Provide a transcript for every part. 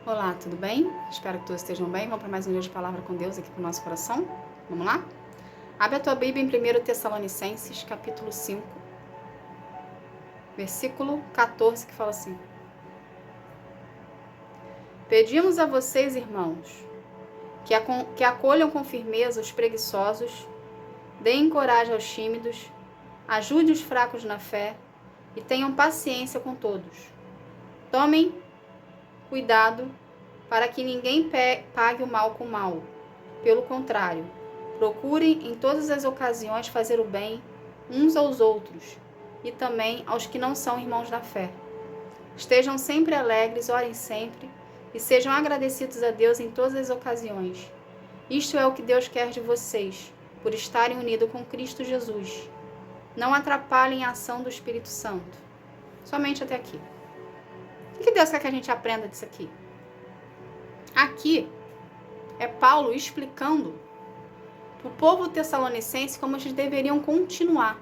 Olá, tudo bem? Espero que todos estejam bem. Vamos para mais um dia de palavra com Deus aqui para o nosso coração? Vamos lá? Abre a tua Bíblia em 1 Tessalonicenses, capítulo 5, versículo 14, que fala assim: Pedimos a vocês, irmãos, que acolham com firmeza os preguiçosos, deem coragem aos tímidos, ajude os fracos na fé e tenham paciência com todos. Tomem cuidado para que ninguém pague o mal com o mal. Pelo contrário, procurem em todas as ocasiões fazer o bem uns aos outros e também aos que não são irmãos da fé. Estejam sempre alegres, orem sempre e sejam agradecidos a Deus em todas as ocasiões. Isto é o que Deus quer de vocês, por estarem unidos com Cristo Jesus. Não atrapalhem a ação do Espírito Santo. Somente até aqui. O que Deus quer que a gente aprenda disso aqui? Aqui é Paulo explicando para o povo tessalonicense como eles deveriam continuar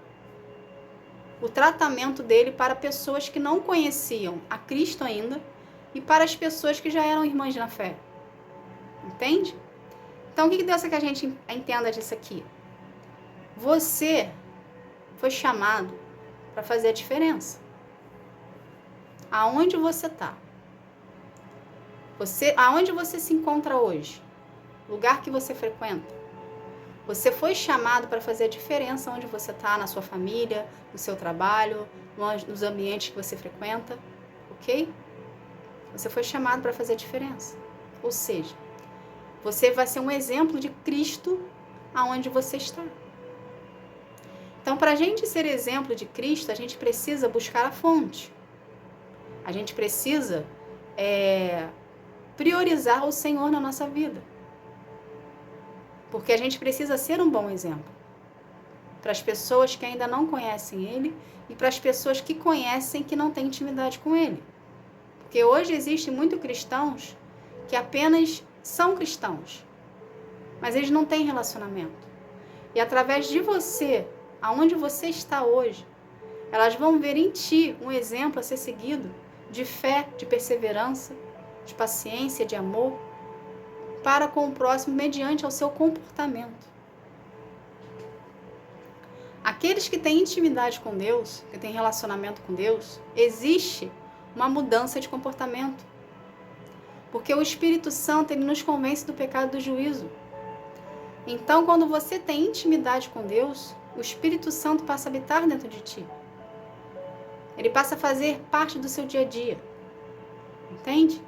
o tratamento dele para pessoas que não conheciam a Cristo ainda e para as pessoas que já eram irmãs na fé. Entende? Então, o que Deus quer que a gente entenda disso aqui? Você foi chamado para fazer a diferença. Aonde você está? Aonde você se encontra hoje? Lugar que você frequenta? Você foi chamado para fazer a diferença onde você está, na sua família, no seu trabalho, nos ambientes que você frequenta, ok? Você foi chamado para fazer a diferença. Ou seja, você vai ser um exemplo de Cristo aonde você está. Então, para a gente ser exemplo de Cristo, a gente precisa buscar a fonte. A gente precisa priorizar o Senhor na nossa vida. Porque a gente precisa ser um bom exemplo para as pessoas que ainda não conhecem Ele e para as pessoas que conhecem que não têm intimidade com Ele. Porque hoje existem muitos cristãos que apenas são cristãos, mas eles não têm relacionamento. E através de você, aonde você está hoje, elas vão ver em ti um exemplo a ser seguido de fé, de perseverança, de paciência, de amor, para com o próximo mediante ao seu comportamento. Aqueles que têm intimidade com Deus, que têm relacionamento com Deus, existe uma mudança de comportamento. Porque o Espírito Santo, ele nos convence do pecado e do juízo. Então, quando você tem intimidade com Deus, o Espírito Santo passa a habitar dentro de ti. Ele passa a fazer parte do seu dia a dia. Entende?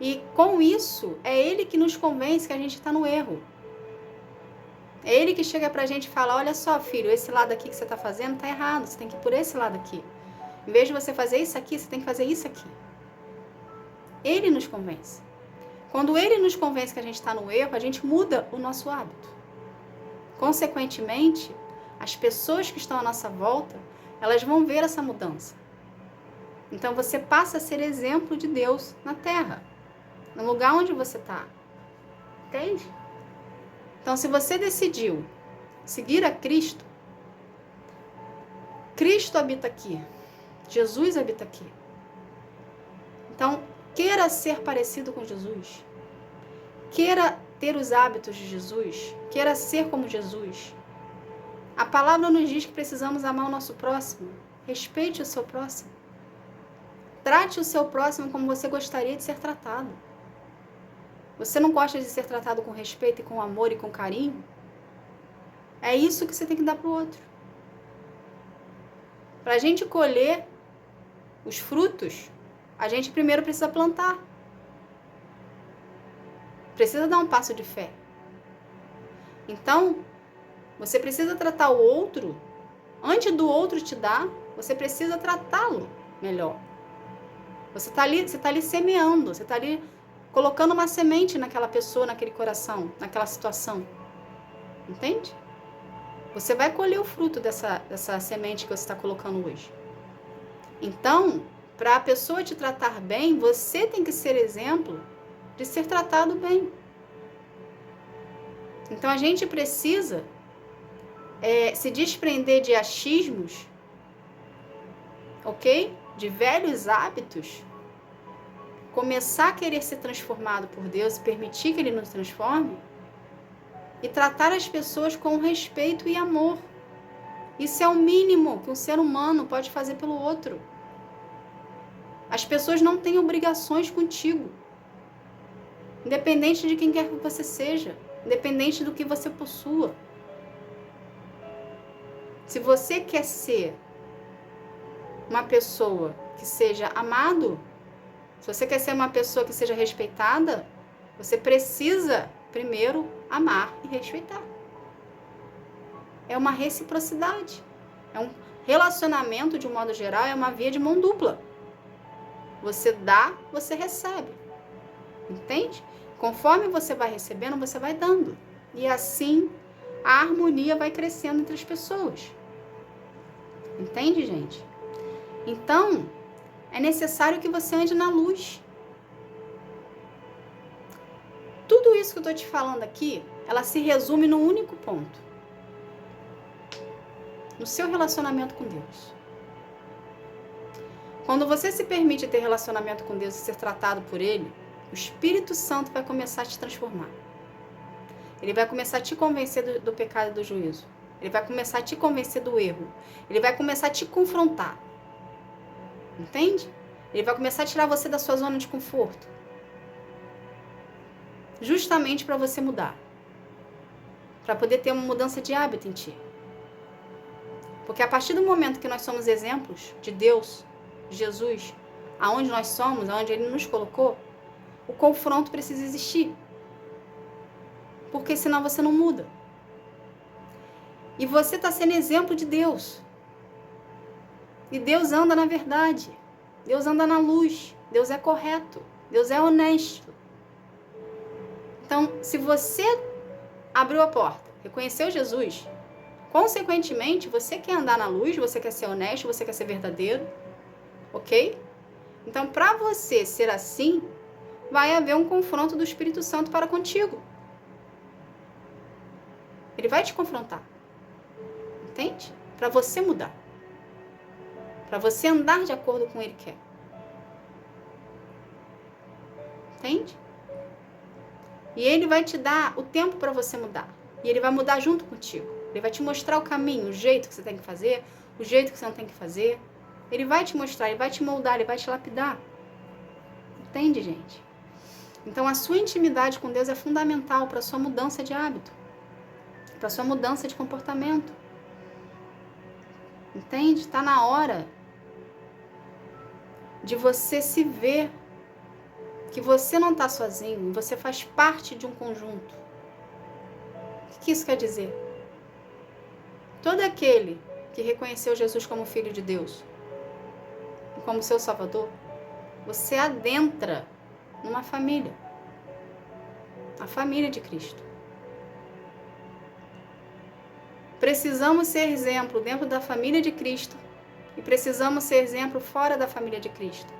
E com isso, é Ele que nos convence que a gente está no erro. É Ele que chega pra gente e fala: olha só, filho, esse lado aqui que você está fazendo está errado, você tem que ir por esse lado aqui. Em vez de você fazer isso aqui, você tem que fazer isso aqui. Ele nos convence. Quando Ele nos convence que a gente está no erro, a gente muda o nosso hábito. Consequentemente, as pessoas que estão à nossa volta, elas vão ver essa mudança. Então você passa a ser exemplo de Deus na terra, no lugar onde você está. Entende? Então, se você decidiu seguir a Cristo, Cristo habita aqui. Jesus habita aqui. Então, queira ser parecido com Jesus. Queira ter os hábitos de Jesus. Queira ser como Jesus. A palavra nos diz que precisamos amar o nosso próximo. Respeite o seu próximo. Trate o seu próximo como você gostaria de ser tratado. Você não gosta de ser tratado com respeito e com amor e com carinho? É isso que você tem que dar para o outro. Para a gente colher os frutos, a gente primeiro precisa plantar. Precisa dar um passo de fé. Então, você precisa tratar o outro, antes do outro te dar, você precisa tratá-lo melhor. Você está ali semeando, você está ali colocando uma semente naquela pessoa, naquele coração, naquela situação. Entende? Você vai colher o fruto dessa semente que você está colocando hoje. Então, para a pessoa te tratar bem, você tem que ser exemplo de ser tratado bem. Então, a gente precisa se desprender de achismos, ok? De velhos hábitos começar a querer ser transformado por Deus e permitir que Ele nos transforme e tratar as pessoas com respeito e amor. Isso é o mínimo que um ser humano pode fazer pelo outro. As pessoas não têm obrigações contigo, independente de quem quer que você seja, independente do que você possua. Se você quer ser uma pessoa que seja amado, se você quer ser uma pessoa que seja respeitada, você precisa primeiro amar e respeitar. É uma reciprocidade. É um relacionamento, de um modo geral, é uma via de mão dupla. Você dá, você recebe. Entende? Conforme você vai recebendo, você vai dando. E assim, a harmonia vai crescendo entre as pessoas. Entende, gente? Então, é necessário que você ande na luz. Tudo isso que eu estou te falando aqui, ela se resume num único ponto. No seu relacionamento com Deus. Quando você se permite ter relacionamento com Deus e ser tratado por Ele, o Espírito Santo vai começar a te transformar. Ele vai começar a te convencer do pecado e do juízo. Ele vai começar a te convencer do erro. Ele vai começar a te confrontar. Entende? Ele vai começar a tirar você da sua zona de conforto. Justamente para você mudar. Para poder ter uma mudança de hábito em ti. Porque a partir do momento que nós somos exemplos de Deus, de Jesus, aonde nós somos, aonde Ele nos colocou, o confronto precisa existir. Porque senão você não muda. E você está sendo exemplo de Deus. E Deus anda na verdade. Deus anda na luz. Deus é correto. Deus é honesto. Então, se você abriu a porta, reconheceu Jesus, consequentemente, você quer andar na luz, você quer ser honesto, você quer ser verdadeiro, ok? Então, para você ser assim, vai haver um confronto do Espírito Santo para contigo. Ele vai te confrontar. Entende? Para você mudar. Para você andar de acordo com o que Ele quer. Entende? E Ele vai te dar o tempo para você mudar. E Ele vai mudar junto contigo. Ele vai te mostrar o caminho, o jeito que você tem que fazer, o jeito que você não tem que fazer. Ele vai te mostrar, Ele vai te moldar, Ele vai te lapidar. Entende, gente? Então, a sua intimidade com Deus é fundamental para a sua mudança de hábito. Para a sua mudança de comportamento. Entende? Está na hora de você se ver que você não está sozinho, você faz parte de um conjunto. O que isso quer dizer? Todo aquele que reconheceu Jesus como Filho de Deus, como seu Salvador, você adentra numa família. A família de Cristo. Precisamos ser exemplo dentro da família de Cristo e precisamos ser exemplo fora da família de Cristo.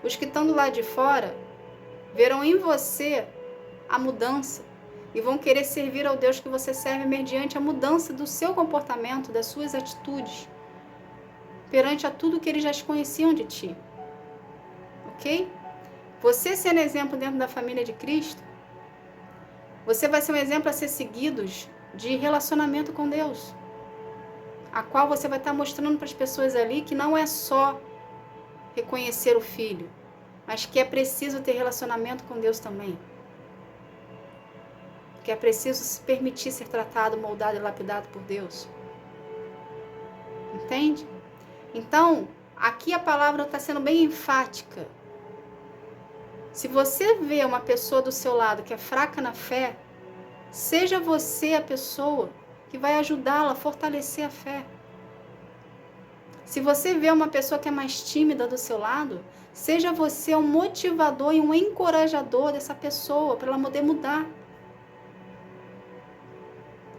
Os que estão do lado de fora verão em você a mudança e vão querer servir ao Deus que você serve mediante a mudança do seu comportamento, das suas atitudes, perante a tudo que eles já conheciam de ti. Ok? Você sendo exemplo dentro da família de Cristo, você vai ser um exemplo a ser seguido de relacionamento com Deus, a qual você vai estar mostrando para as pessoas ali que não é só reconhecer o Filho, mas que é preciso ter relacionamento com Deus também. Que é preciso se permitir ser tratado, moldado e lapidado por Deus. Entende? Então, aqui a palavra está sendo bem enfática. Se você vê uma pessoa do seu lado que é fraca na fé, seja você a pessoa que vai ajudá-la a fortalecer a fé. Se você vê uma pessoa que é mais tímida do seu lado, seja você um motivador e um encorajador dessa pessoa para ela poder mudar.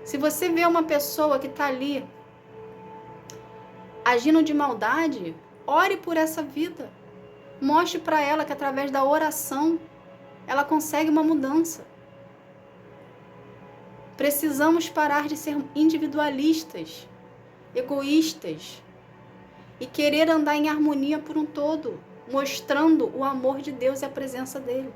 Se você vê uma pessoa que está ali agindo de maldade, ore por essa vida. Mostre para ela que através da oração ela consegue uma mudança. Precisamos parar de ser individualistas, egoístas e querer andar em harmonia por um todo. mostrando o amor de Deus e a presença dele.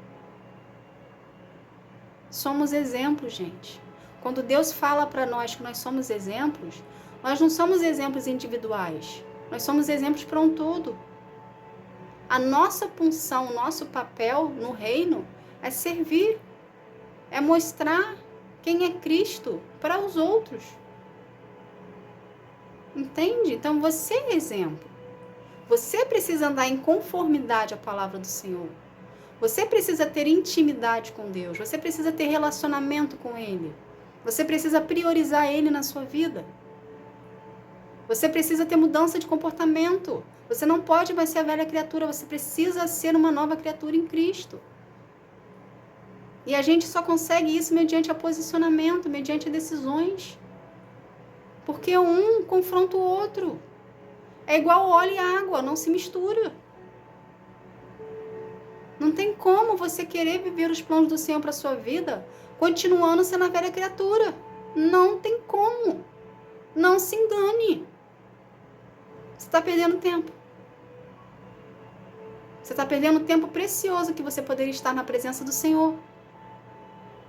Somos exemplos, gente. Quando Deus fala para nós que nós somos exemplos, nós não somos exemplos individuais. Nós somos exemplos para um todo. A nossa função, o nosso papel no reino é servir, é mostrar quem é Cristo para os outros. Entende? Então você é exemplo. Você precisa andar em conformidade à palavra do Senhor. Você precisa ter intimidade com Deus. Você precisa ter relacionamento com Ele. Você precisa priorizar Ele na sua vida. Você precisa ter mudança de comportamento. Você não pode mais ser a velha criatura. Você precisa ser uma nova criatura em Cristo. E a gente só consegue isso mediante o posicionamento, mediante decisões. Porque um confronta o outro. É igual óleo e água, não se mistura. Não tem como você querer viver os planos do Senhor para a sua vida continuando sendo a velha criatura. Não tem como. Não se engane. Você está perdendo tempo. Você está perdendo tempo precioso que você poderia estar na presença do Senhor.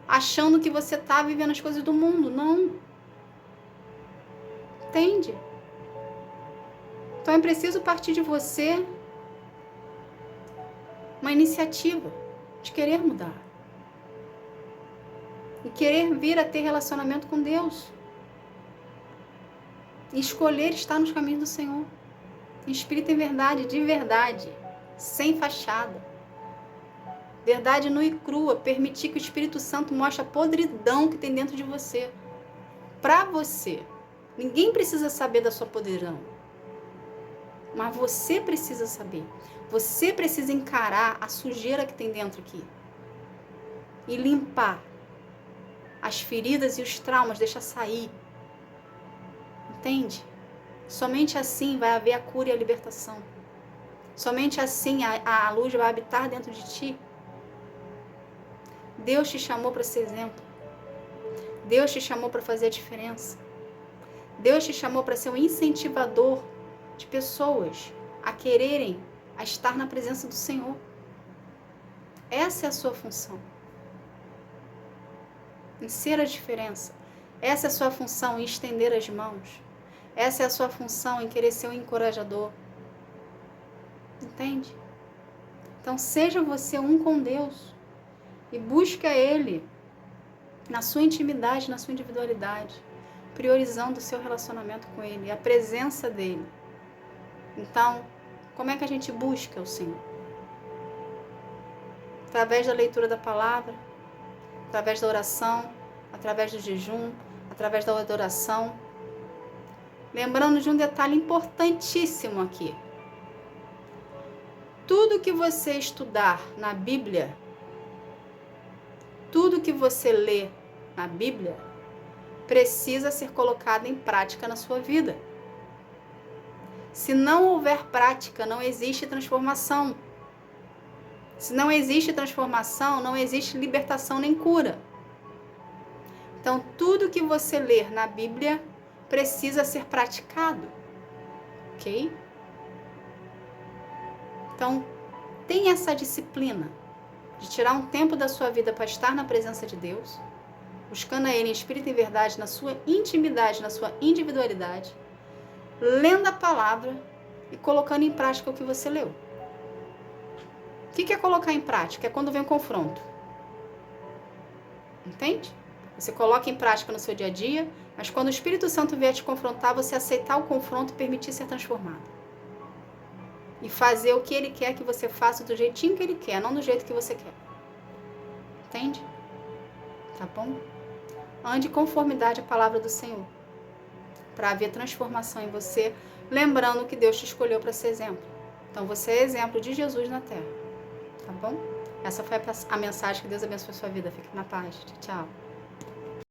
Achando que você está vivendo as coisas do mundo. Não. Entende? Então é preciso partir de você uma iniciativa de querer mudar. E querer vir a ter relacionamento com Deus. E escolher estar nos caminhos do Senhor. Em espírito e verdade, de verdade. Sem fachada. Verdade nua e crua. Permitir que o Espírito Santo mostre a podridão que tem dentro de você. Para você. Ninguém precisa saber da sua podridão. Mas você precisa saber. Você precisa encarar a sujeira que tem dentro aqui. E limpar as feridas e os traumas, deixar sair. Entende? Somente assim vai haver a cura e a libertação. Somente assim a luz vai habitar dentro de ti. Deus te chamou para ser exemplo. Deus te chamou para fazer a diferença. Deus te chamou para ser um incentivador de pessoas a quererem a estar na presença do Senhor. Essa é a sua função. Em ser a diferença. Essa é a sua função em estender as mãos. Essa é a sua função em querer ser um encorajador. Entende? Então seja você um com Deus e busque a Ele na sua intimidade, na sua individualidade, priorizando o seu relacionamento com Ele, a presença dEle. Então, como é que a gente busca o Senhor? Através da leitura da palavra, através da oração, através do jejum, através da adoração. Lembrando de um detalhe importantíssimo aqui. Tudo que você estudar na Bíblia, tudo que você lê na Bíblia, precisa ser colocado em prática na sua vida. Se não houver prática, não existe transformação. Se não existe transformação, não existe libertação nem cura. Então, tudo que você ler na Bíblia precisa ser praticado. Ok? Então, tenha essa disciplina de tirar um tempo da sua vida para estar na presença de Deus, buscando a Ele em espírito e verdade, na sua intimidade, na sua individualidade, lendo a palavra e colocando em prática o que você leu. O que é colocar em prática? É quando vem o confronto. Entende? Você coloca em prática no seu dia a dia, mas quando o Espírito Santo vier te confrontar, você aceitar o confronto e permitir ser transformado. E fazer o que Ele quer que você faça do jeitinho que Ele quer, não do jeito que você quer. Entende? Tá bom? Ande em conformidade à palavra do Senhor, para haver transformação em você, lembrando que Deus te escolheu para ser exemplo. Então você é exemplo de Jesus na terra. Tá bom? Essa foi a mensagem. Que Deus abençoe a sua vida. Fique na paz. Tchau.